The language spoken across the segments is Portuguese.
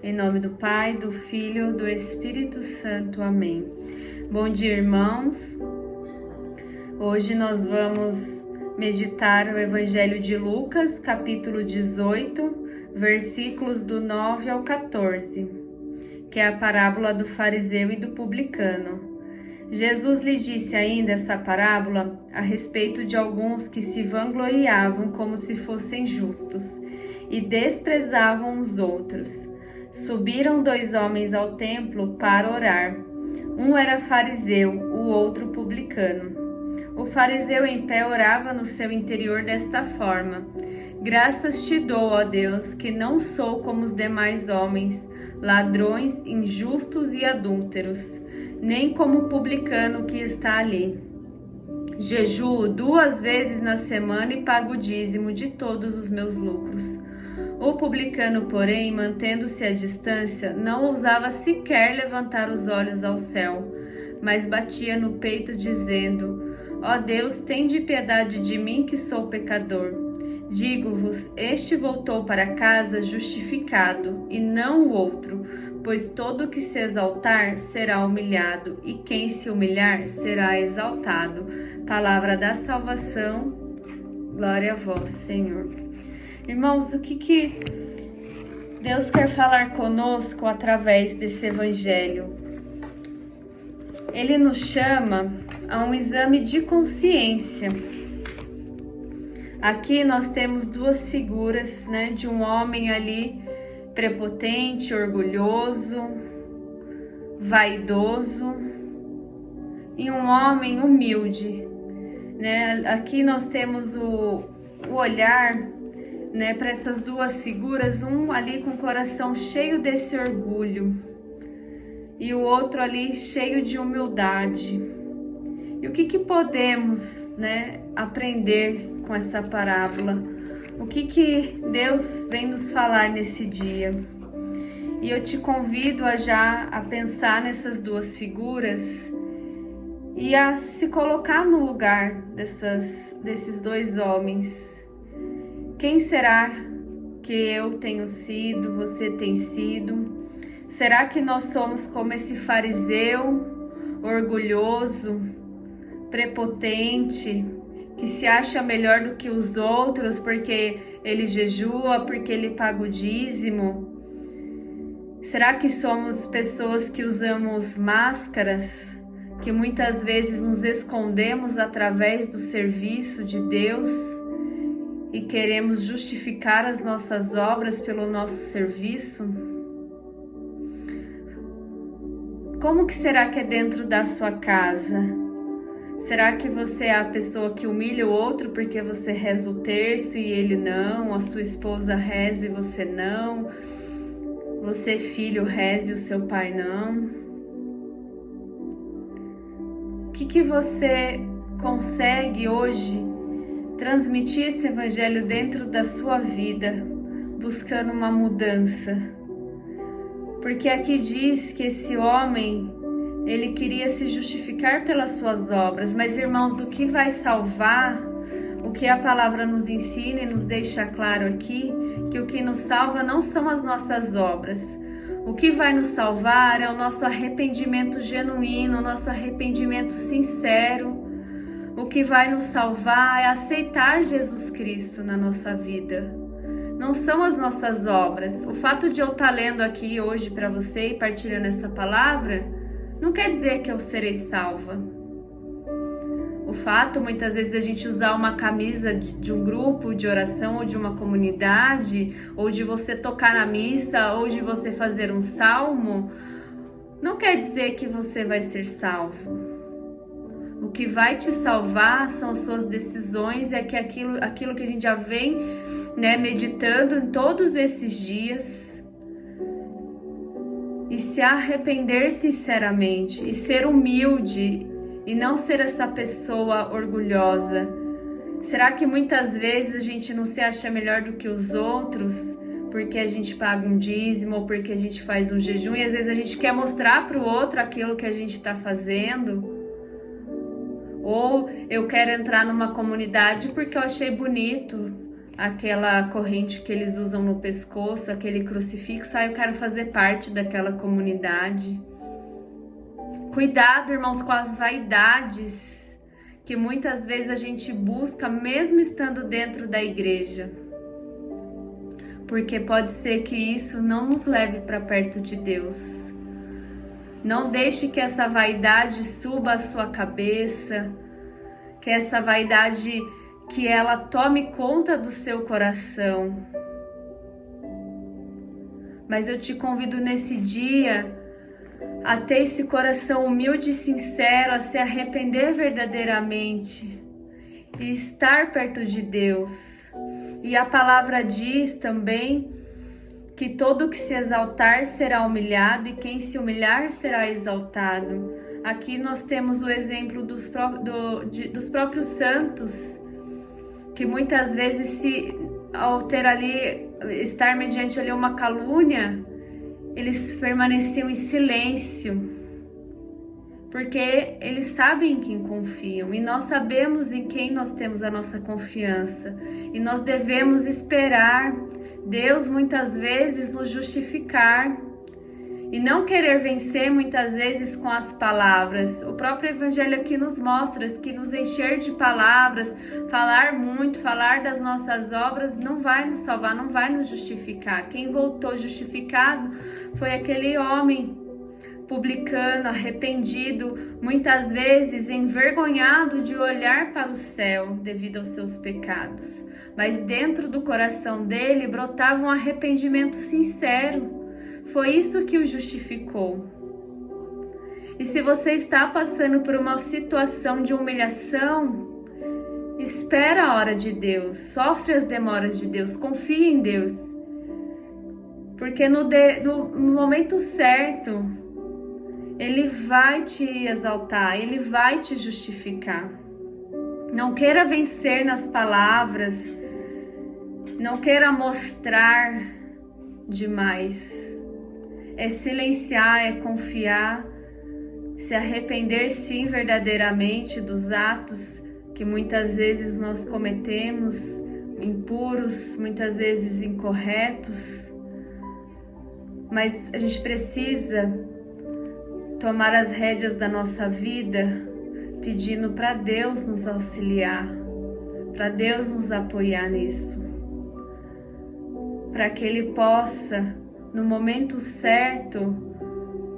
Em nome do Pai, do Filho, do Espírito Santo. Amém. Bom dia, irmãos. Hoje nós vamos meditar o Evangelho de Lucas, capítulo 18, versículos do 9 ao 14, que é a parábola do fariseu e do publicano. Jesus lhe disse ainda essa parábola a respeito de alguns que se vangloriavam como se fossem justos e desprezavam os outros. Subiram 2 homens ao templo para orar. Um era fariseu, o outro publicano. O fariseu em pé orava no seu interior desta forma: Graças te dou, ó Deus, que não sou como os demais homens, ladrões, injustos e adúlteros, nem como o publicano que está ali. Jejuo 2 vezes na semana e pago o dízimo de todos os meus lucros. O publicano, porém, mantendo-se à distância, não ousava sequer levantar os olhos ao céu, mas batia no peito, dizendo: Ó Deus, tende piedade de mim, que sou pecador. Digo-vos, este voltou para casa justificado, e não o outro, pois todo o que se exaltar será humilhado, e quem se humilhar será exaltado. Palavra da salvação, glória a vós, Senhor. Irmãos, o que Deus quer falar conosco através desse evangelho? Ele nos chama a um exame de consciência. Aqui nós temos 2 figuras, de um homem ali prepotente, orgulhoso, vaidoso, e um homem humilde. Aqui nós temos o olhar para essas 2 figuras, um ali com o coração cheio desse orgulho e o outro ali cheio de humildade. E o que podemos aprender com essa parábola? O que Deus vem nos falar nesse dia? E eu te convido a pensar nessas 2 figuras e a se colocar no lugar desses 2 homens. Quem será que eu tenho sido, você tem sido? Será que nós somos como esse fariseu orgulhoso, prepotente, que se acha melhor do que os outros porque ele jejua, porque ele paga o dízimo? Será que somos pessoas que usamos máscaras, que muitas vezes nos escondemos através do serviço de Deus e queremos justificar as nossas obras pelo nosso serviço? Como que será que é dentro da sua casa? Será que você é a pessoa que humilha o outro porque você reza o terço e ele não? A sua esposa reza e você não? Você, filho, reza e o seu pai não? O que você consegue hoje transmitir esse evangelho dentro da sua vida, buscando uma mudança? Porque aqui diz que esse homem, ele queria se justificar pelas suas obras. Mas, irmãos, o que vai salvar, o que a palavra nos ensina e nos deixa claro aqui, que o que nos salva não são as nossas obras. O que vai nos salvar é o nosso arrependimento genuíno, o nosso arrependimento sincero. O que vai nos salvar é aceitar Jesus Cristo na nossa vida. Não são as nossas obras. O fato de eu estar lendo aqui hoje para você e partilhando essa palavra não quer dizer que eu serei salva. O fato, muitas vezes, de a gente usar uma camisa de um grupo de oração ou de uma comunidade, ou de você tocar na missa, ou de você fazer um salmo, não quer dizer que você vai ser salvo. O que vai te salvar são as suas decisões, é que aquilo que a gente já vem meditando em todos esses dias, e se arrepender sinceramente, e ser humilde, e não ser essa pessoa orgulhosa. Será que muitas vezes a gente não se acha melhor do que os outros porque a gente paga um dízimo ou porque a gente faz um jejum, e às vezes a gente quer mostrar para o outro aquilo que a gente está fazendo? Ou eu quero entrar numa comunidade porque eu achei bonito aquela corrente que eles usam no pescoço, aquele crucifixo, eu quero fazer parte daquela comunidade. Cuidado, irmãos, com as vaidades que muitas vezes a gente busca, mesmo estando dentro da igreja. Porque pode ser que isso não nos leve para perto de Deus. Não deixe que essa vaidade suba a sua cabeça, que essa vaidade, que ela tome conta do seu coração. Mas eu te convido nesse dia a ter esse coração humilde e sincero, a se arrepender verdadeiramente e estar perto de Deus. E a palavra diz também que todo que se exaltar será humilhado e quem se humilhar será exaltado. Aqui nós temos o exemplo dos próprios santos, que muitas vezes, ao ter ali, estar mediante ali uma calúnia, eles permaneciam em silêncio, porque eles sabem em quem confiam, e nós sabemos em quem nós temos a nossa confiança, e nós devemos esperar Deus muitas vezes nos justificar, e não querer vencer muitas vezes com as palavras. O próprio Evangelho aqui nos mostra que nos encher de palavras, falar muito, falar das nossas obras, não vai nos salvar, não vai nos justificar. Quem voltou justificado foi aquele homem publicano, arrependido, muitas vezes envergonhado de olhar para o céu devido aos seus pecados. Mas dentro do coração dele brotava um arrependimento sincero. Foi isso que o justificou. E se você está passando por uma situação de humilhação, espera a hora de Deus, sofre as demoras de Deus, confia em Deus. Porque no momento certo, Ele vai te exaltar, Ele vai te justificar. Não queira vencer nas palavras, não queira mostrar demais. É silenciar, é confiar, se arrepender sim verdadeiramente dos atos que muitas vezes nós cometemos, impuros, muitas vezes incorretos. Mas a gente precisa tomar as rédeas da nossa vida, pedindo para Deus nos auxiliar, para Deus nos apoiar nisso, para que Ele possa, no momento certo,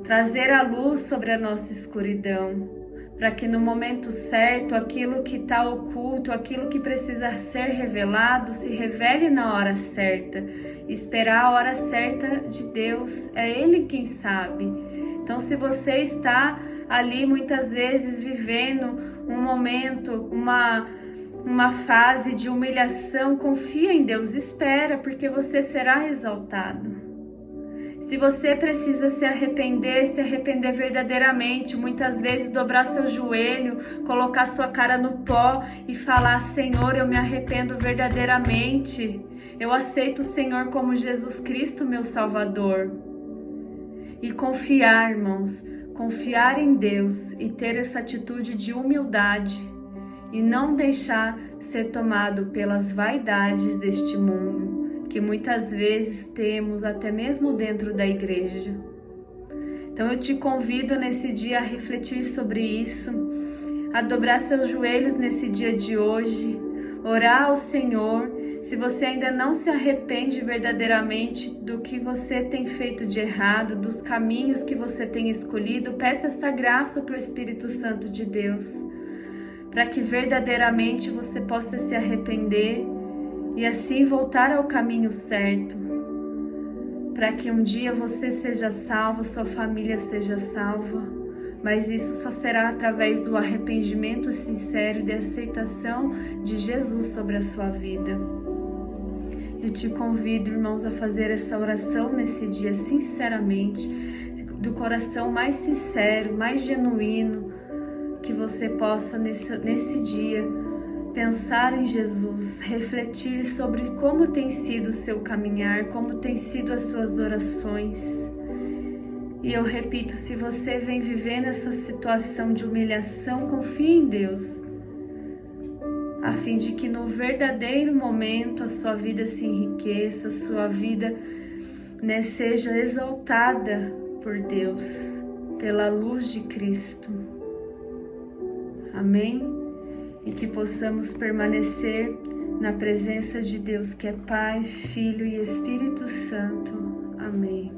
trazer a luz sobre a nossa escuridão, para que no momento certo aquilo que está oculto, aquilo que precisa ser revelado, se revele na hora certa. Esperar a hora certa de Deus, é Ele quem sabe. Então, se você está ali muitas vezes vivendo um momento, uma fase de humilhação, confia em Deus, espera, porque você será exaltado. Se você precisa se arrepender verdadeiramente, muitas vezes dobrar seu joelho, colocar sua cara no pó e falar: Senhor, eu me arrependo verdadeiramente. Eu aceito o Senhor como Jesus Cristo, meu Salvador. E confiar, irmãos, confiar em Deus e ter essa atitude de humildade e não deixar ser tomado pelas vaidades deste mundo, que muitas vezes temos até mesmo dentro da igreja. Então eu te convido nesse dia a refletir sobre isso, a dobrar seus joelhos nesse dia de hoje, orar ao Senhor. Se você ainda não se arrepende verdadeiramente do que você tem feito de errado, dos caminhos que você tem escolhido, peça essa graça para o Espírito Santo de Deus, para que verdadeiramente você possa se arrepender e assim voltar ao caminho certo, para que um dia você seja salvo, sua família seja salva, mas isso só será através do arrependimento sincero e da aceitação de Jesus sobre a sua vida. Eu te convido, irmãos, a fazer essa oração nesse dia sinceramente, do coração mais sincero, mais genuíno, que você possa nesse dia pensar em Jesus, refletir sobre como tem sido o seu caminhar, como tem sido as suas orações. E eu repito, se você vem vivendo essa situação de humilhação, confie em Deus. A a fim de que no verdadeiro momento a sua vida se enriqueça, a sua vida, seja exaltada por Deus, pela luz de Cristo. Amém? E que possamos permanecer na presença de Deus, que é Pai, Filho e Espírito Santo. Amém.